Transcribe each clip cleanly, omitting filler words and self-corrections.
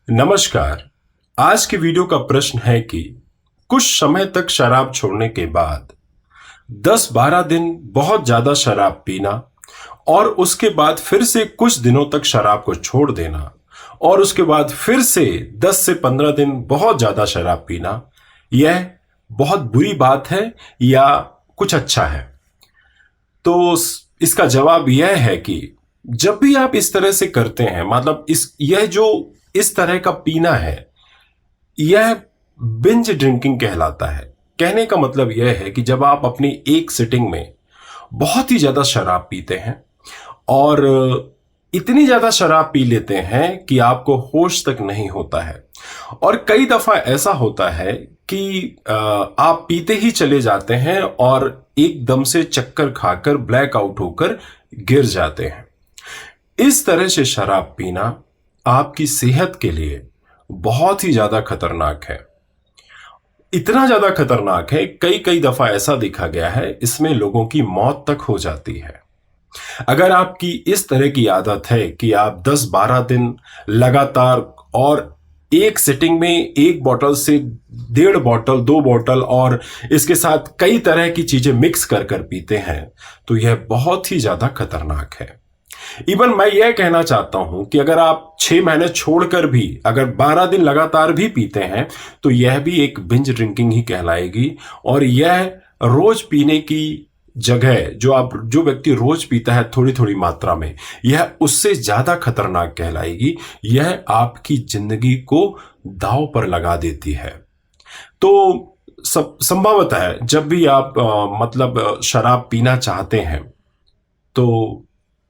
नमस्कार। आज की वीडियो का प्रश्न है कि कुछ समय तक शराब छोड़ने के बाद 10-12 दिन बहुत ज्यादा शराब पीना और उसके बाद फिर से कुछ दिनों तक शराब को छोड़ देना और उसके बाद फिर से 10 से 15 दिन बहुत ज्यादा शराब पीना, यह बहुत बुरी बात है या कुछ अच्छा है? तो इसका जवाब यह है कि जब भी आप इस तरह से करते हैं, मतलब यह जो इस तरह का पीना है, यह बिंज ड्रिंकिंग कहलाता है। कहने का मतलब यह है कि जब आप अपनी एक सिटिंग में बहुत ही ज्यादा शराब पीते हैं और इतनी ज्यादा शराब पी लेते हैं कि आपको होश तक नहीं होता है। और कई दफा ऐसा होता है कि आप पीते ही चले जाते हैं और एकदम से चक्कर खाकर ब्लैक आउट होकर गिर जाते हैं। इस तरह से शराब पीना आपकी सेहत के लिए बहुत ही ज्यादा खतरनाक है। इतना ज्यादा खतरनाक है, कई कई दफा ऐसा देखा गया है, इसमें लोगों की मौत तक हो जाती है। अगर आपकी इस तरह की आदत है कि आप 10-12 दिन लगातार और एक सिटिंग में एक बोतल से 1.5 बोतल 2 बोतल और इसके साथ कई तरह की चीजें मिक्स कर कर पीते हैं, तो यह बहुत ही ज्यादा खतरनाक है। इवन मैं यह कहना चाहता हूं कि अगर आप 6 महीने छोड़कर भी अगर 12 दिन लगातार भी पीते हैं, तो यह भी एक बिंज ड्रिंकिंग ही कहलाएगी। और यह रोज पीने की जगह जो व्यक्ति रोज पीता है थोड़ी थोड़ी मात्रा में, यह उससे ज्यादा खतरनाक कहलाएगी। यह आपकी जिंदगी को दांव पर लगा देती है। तो सब संभवतः है जब भी आप मतलब शराब पीना चाहते हैं, तो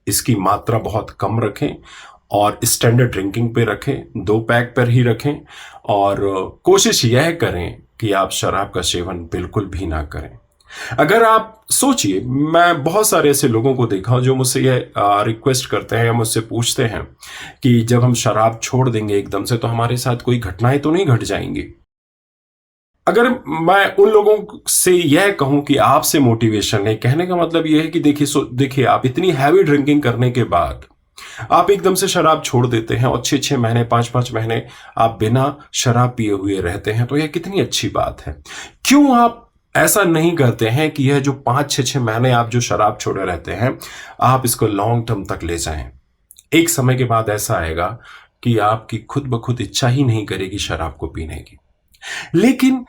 इसकी मात्रा बहुत कम रखें और स्टैंडर्ड ड्रिंकिंग पे रखें, 2 पैक पर ही रखें। और कोशिश यह करें कि आप शराब का सेवन बिल्कुल भी ना करें। अगर आप सोचिए, मैं बहुत सारे ऐसे लोगों को देखा हूं जो मुझसे यह रिक्वेस्ट करते हैं या मुझसे पूछते हैं कि जब हम शराब छोड़ देंगे एकदम से, तो हमारे साथ कोई घटनाएं तो नहीं घट जाएंगी। अगर मैं उन लोगों से यह कहूं कि आपसे मोटिवेशन है, कहने का मतलब यह है कि देखिए आप इतनी हैवी ड्रिंकिंग करने के बाद आप एकदम से शराब छोड़ देते हैं और 6-6 महीने 5-5 महीने आप बिना शराब पिए हुए रहते हैं, तो यह कितनी अच्छी बात है। क्यों आप ऐसा नहीं करते हैं कि यह जो 5-6 महीने आप जो शराब छोड़े रहते हैं, आप इसको लॉन्ग टर्म तक ले जाएं। एक समय के बाद ऐसा आएगा कि आपकी खुद ब खुद इच्छा ही नहीं करेगी शराब को पीने की। लेकिन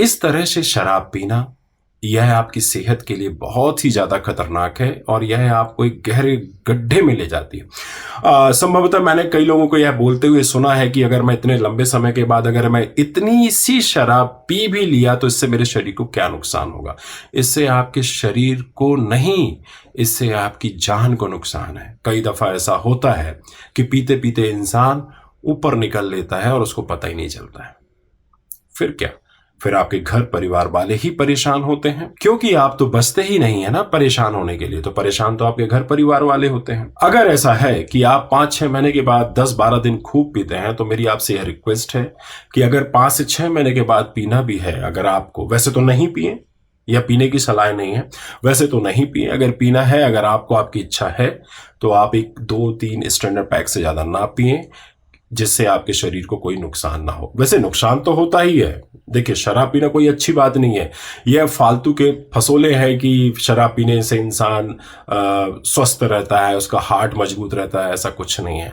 इस तरह से शराब पीना, यह आपकी सेहत के लिए बहुत ही ज्यादा खतरनाक है और यह आपको एक गहरे गड्ढे में ले जाती है। संभवतः मैंने कई लोगों को यह बोलते हुए सुना है कि अगर मैं इतने लंबे समय के बाद अगर मैं इतनी सी शराब पी भी लिया, तो इससे मेरे शरीर को क्या नुकसान होगा। इससे आपके शरीर को नहीं, इससे आपकी जान को नुकसान है। कई दफा ऐसा होता है कि पीते पीते इंसान ऊपर निकल लेता है और उसको पता ही नहीं चलता है। फिर क्या, फिर आपके घर परिवार वाले ही परेशान होते हैं, क्योंकि आप तो बचते ही नहीं है ना परेशान होने के लिए। तो परेशान तो आपके घर परिवार वाले होते हैं। अगर ऐसा है कि आप 5-6 महीने के बाद 10-12 दिन खूब पीते हैं, तो मेरी आपसे यह रिक्वेस्ट है कि अगर 5 से 6 महीने के बाद पीना भी है, अगर आपको, वैसे तो नहीं पिए या पीने की सलाह नहीं है, वैसे तो नहीं पिए, अगर पीना है, अगर आपको आपकी इच्छा है, तो आप 1-2-3 स्टैंडर्ड पैक से ज्यादा ना पिए, जिससे आपके शरीर को कोई नुकसान ना हो। वैसे नुकसान तो होता ही है। देखिए, शराब पीना कोई अच्छी बात नहीं है। यह फालतू के फसोले हैं कि शराब पीने से इंसान स्वस्थ रहता है, उसका हार्ट मजबूत रहता है। ऐसा कुछ नहीं है,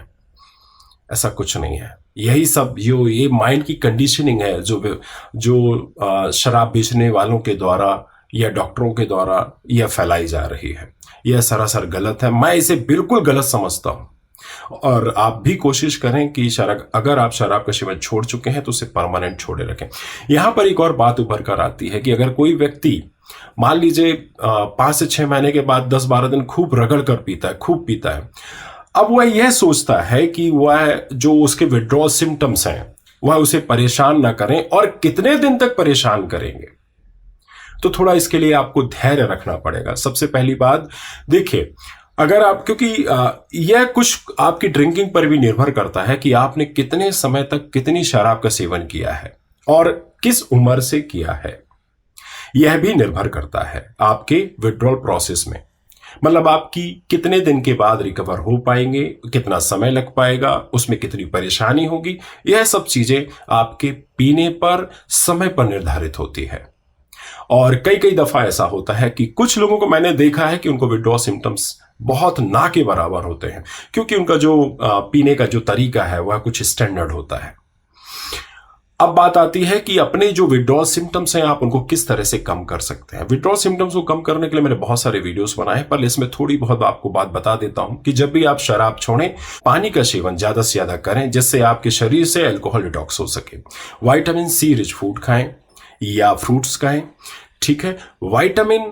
ऐसा कुछ नहीं है। यही सब ये माइंड की कंडीशनिंग है जो शराब बेचने वालों के द्वारा या डॉक्टरों के द्वारा यह फैलाई जा रही है। यह सरासर गलत है। मैं इसे बिल्कुल गलत समझता हूं। और आप भी कोशिश करें कि अगर आप शराब का सेवन छोड़ चुके हैं, तो उसे परमानेंट छोड़े रखें। यहां पर एक और बात उभर कर आती है कि अगर कोई व्यक्ति, मान लीजिए 5 से 6 महीने के बाद 10-12 दिन खूब रगड़ कर पीता है, खूब पीता है, अब वह यह सोचता है कि वह जो उसके विड्रॉल सिम्टम्स हैं वह उसे परेशान ना करें, और कितने दिन तक परेशान करेंगे। तो थोड़ा इसके लिए आपको धैर्य रखना पड़ेगा। सबसे पहली बात, देखिए, अगर आप, क्योंकि यह कुछ आपकी ड्रिंकिंग पर भी निर्भर करता है कि आपने कितने समय तक कितनी शराब का सेवन किया है और किस उम्र से किया है, यह भी निर्भर करता है आपके विड्रॉल प्रोसेस में। मतलब आपकी कितने दिन के बाद रिकवर हो पाएंगे, कितना समय लग पाएगा, उसमें कितनी परेशानी होगी, यह सब चीजें आपके पीने पर, समय पर निर्धारित होती है। और कई कई दफा ऐसा होता है कि कुछ लोगों को मैंने देखा है कि उनको विड्रॉ सिम्टम्स बहुत ना के बराबर होते हैं, क्योंकि उनका जो पीने का जो तरीका है वह कुछ स्टैंडर्ड होता है। अब बात आती है कि अपने जो विड्रॉल सिम्टम्स हैं आप उनको किस तरह से कम कर सकते हैं। विड्रॉल सिम्टम्स को कम करने के लिए मैंने बहुत सारे वीडियोस बनाए हैं, पर इसमें थोड़ी बहुत आपको बात बता देता हूं कि जब भी आप शराब छोड़ें, पानी का सेवन ज्यादा से ज्यादा करें, जिससे आपके शरीर से अल्कोहल डिटॉक्स हो सके। विटामिन सी रिच फूड खाएं या फ्रूट्स खाएं, ठीक है। विटामिन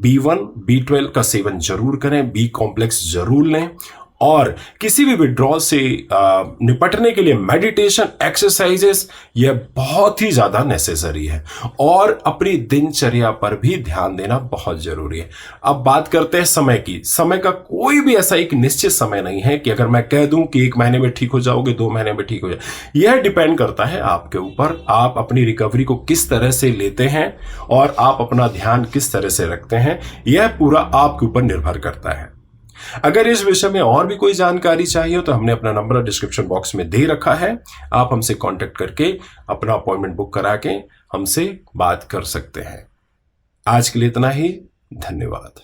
B1 B12 का सेवन जरूर करें, बी कॉम्प्लेक्स जरूर लें, और किसी भी विड्रॉल से निपटने के लिए मेडिटेशन, एक्सरसाइजेस यह बहुत ही ज्यादा नेसेसरी है, और अपनी दिनचर्या पर भी ध्यान देना बहुत जरूरी है। अब बात करते हैं समय की। समय का कोई भी ऐसा एक निश्चित समय नहीं है कि अगर मैं कह दूं कि 1 महीने में ठीक हो जाओगे, 2 महीने में ठीक हो जाए। यह डिपेंड करता है आपके ऊपर, आप अपनी रिकवरी को किस तरह से लेते हैं और आप अपना ध्यान किस तरह से रखते हैं, यह पूरा आपके ऊपर निर्भर करता है। अगर इस विषय में और भी कोई जानकारी चाहिए तो हमने अपना नंबर डिस्क्रिप्शन बॉक्स में दे रखा है, आप हमसे कांटेक्ट करके अपना अपॉइंटमेंट बुक करा के हमसे बात कर सकते हैं। आज के लिए इतना ही, धन्यवाद।